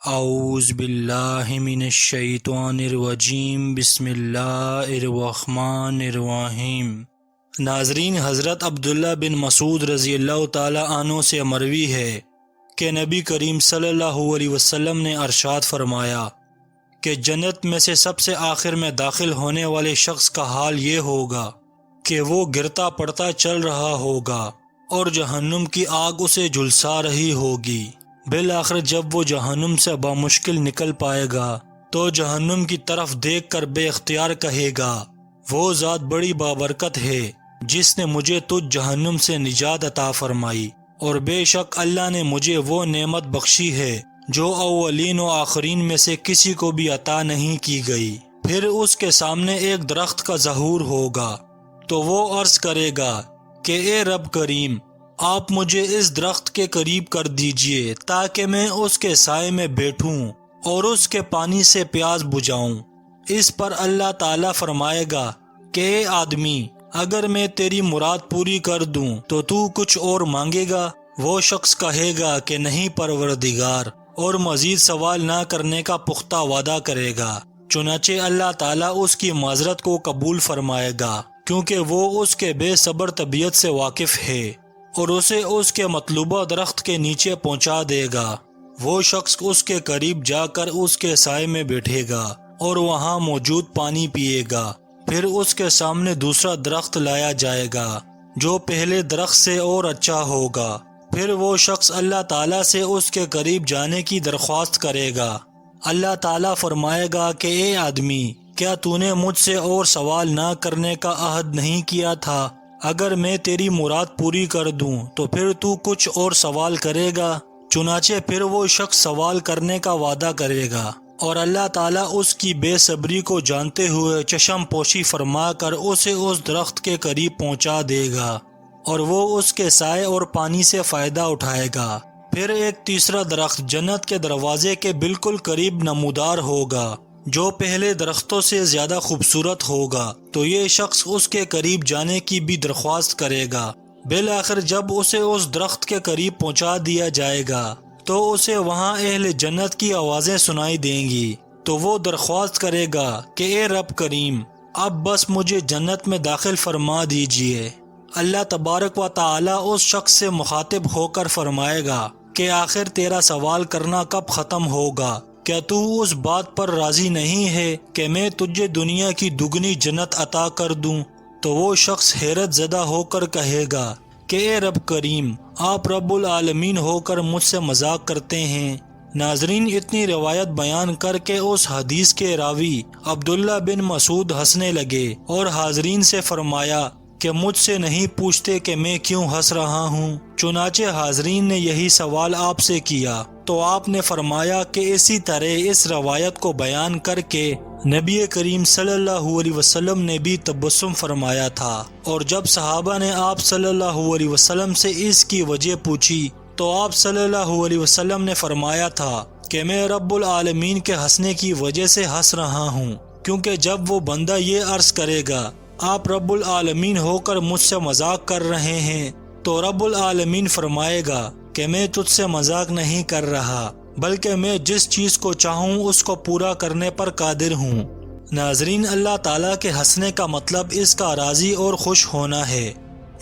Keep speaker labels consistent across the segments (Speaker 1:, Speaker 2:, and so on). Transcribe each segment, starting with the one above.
Speaker 1: اعوذ باللہ من الشیطان الرجیم، بسم اللہ الرحمن الرحیم۔ ناظرین، حضرت عبداللہ بن مسعود رضی اللہ تعالی عنہ سے مروی ہے کہ نبی کریم صلی اللہ علیہ وسلم نے ارشاد فرمایا کہ جنت میں سے سب سے آخر میں داخل ہونے والے شخص کا حال یہ ہوگا کہ وہ گرتا پڑتا چل رہا ہوگا اور جہنم کی آگ اسے جھلسا رہی ہوگی۔ بالآخر جب وہ جہنم سے بامشکل نکل پائے گا تو جہنم کی طرف دیکھ کر بے اختیار کہے گا، وہ ذات بڑی بابرکت ہے جس نے مجھے تجھ جہنم سے نجات عطا فرمائی، اور بے شک اللہ نے مجھے وہ نعمت بخشی ہے جو اولین و آخرین میں سے کسی کو بھی عطا نہیں کی گئی۔ پھر اس کے سامنے ایک درخت کا ظہور ہوگا تو وہ عرض کرے گا کہ اے رب کریم، آپ مجھے اس درخت کے قریب کر دیجئے تاکہ میں اس کے سائے میں بیٹھوں اور اس کے پانی سے پیاس بجھاؤں۔ اس پر اللہ تعالیٰ فرمائے گا کہ اے آدمی، اگر میں تیری مراد پوری کر دوں تو تو کچھ اور مانگے گا؟ وہ شخص کہے گا کہ نہیں پروردگار، اور مزید سوال نہ کرنے کا پختہ وعدہ کرے گا۔ چنانچہ اللہ تعالیٰ اس کی معذرت کو قبول فرمائے گا، کیونکہ وہ اس کے بے صبر طبیعت سے واقف ہے، اور اسے اس کے مطلوبہ درخت کے نیچے پہنچا دے گا۔ وہ شخص اس کے قریب جا کر اس کے سائے میں بیٹھے گا اور وہاں موجود پانی پیے گا۔ پھر اس کے سامنے دوسرا درخت لایا جائے گا جو پہلے درخت سے اور اچھا ہوگا۔ پھر وہ شخص اللہ تعالیٰ سے اس کے قریب جانے کی درخواست کرے گا۔ اللہ تعالیٰ فرمائے گا کہ اے آدمی، کیا تو نے مجھ سے اور سوال نہ کرنے کا عہد نہیں کیا تھا؟ اگر میں تیری مراد پوری کر دوں تو پھر تو کچھ اور سوال کرے گا؟ چنانچہ پھر وہ شخص سوال کرنے کا وعدہ کرے گا، اور اللہ تعالیٰ اس کی بے صبری کو جانتے ہوئے چشم پوشی فرما کر اسے اس درخت کے قریب پہنچا دے گا، اور وہ اس کے سائے اور پانی سے فائدہ اٹھائے گا۔ پھر ایک تیسرا درخت جنت کے دروازے کے بالکل قریب نمودار ہوگا جو پہلے درختوں سے زیادہ خوبصورت ہوگا، تو یہ شخص اس کے قریب جانے کی بھی درخواست کرے گا۔ بالآخر جب اسے اس درخت کے قریب پہنچا دیا جائے گا تو اسے وہاں اہل جنت کی آوازیں سنائی دیں گی، تو وہ درخواست کرے گا کہ اے رب کریم، اب بس مجھے جنت میں داخل فرما دیجئے۔ اللہ تبارک و تعالی اس شخص سے مخاطب ہو کر فرمائے گا کہ آخر تیرا سوال کرنا کب ختم ہوگا؟ کیا تو اس بات پر راضی نہیں ہے کہ میں تجھے دنیا کی دگنی جنت عطا کر دوں؟ تو وہ شخص حیرت زدہ ہو کر کہے گا کہ اے رب کریم، آپ رب العالمین ہو کر مجھ سے مذاق کرتے ہیں۔ ناظرین، اتنی روایت بیان کر کے اس حدیث کے راوی عبداللہ بن مسعود ہنسنے لگے اور حاضرین سے فرمایا کہ مجھ سے نہیں پوچھتے کہ میں کیوں ہنس رہا ہوں۔ چنانچہ حاضرین نے یہی سوال آپ سے کیا تو آپ نے فرمایا کہ اسی طرح اس روایت کو بیان کر کے نبی کریم صلی اللہ علیہ وسلم نے بھی تبسم فرمایا تھا، اور جب صحابہ نے آپ صلی اللہ علیہ وسلم سے اس کی وجہ پوچھی تو آپ صلی اللہ علیہ وسلم نے فرمایا تھا کہ میں رب العالمین کے ہنسنے کی وجہ سے ہنس رہا ہوں، کیونکہ جب وہ بندہ یہ عرض کرے گا آپ رب العالمین ہو کر مجھ سے مذاق کر رہے ہیں، تو رب العالمین فرمائے گا کہ میں تجھ سے مذاق نہیں کر رہا، بلکہ میں جس چیز کو چاہوں اس کو پورا کرنے پر قادر ہوں۔ ناظرین، اللہ تعالیٰ کے ہنسنے کا مطلب اس کا راضی اور خوش ہونا ہے۔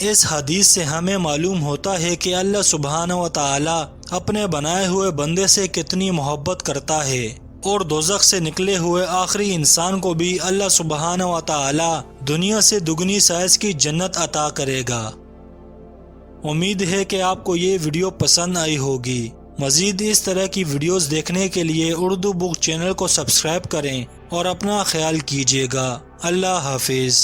Speaker 1: اس حدیث سے ہمیں معلوم ہوتا ہے کہ اللہ سبحانہ و تعالیٰ اپنے بنائے ہوئے بندے سے کتنی محبت کرتا ہے، اور دوزخ سے نکلے ہوئے آخری انسان کو بھی اللہ سبحانہ و تعالیٰ دنیا سے دگنی سائز کی جنت عطا کرے گا۔ امید ہے کہ آپ کو یہ ویڈیو پسند آئی ہوگی۔ مزید اس طرح کی ویڈیوز دیکھنے کے لیے اردو بک چینل کو سبسکرائب کریں اور اپنا خیال کیجیے گا۔ اللہ حافظ۔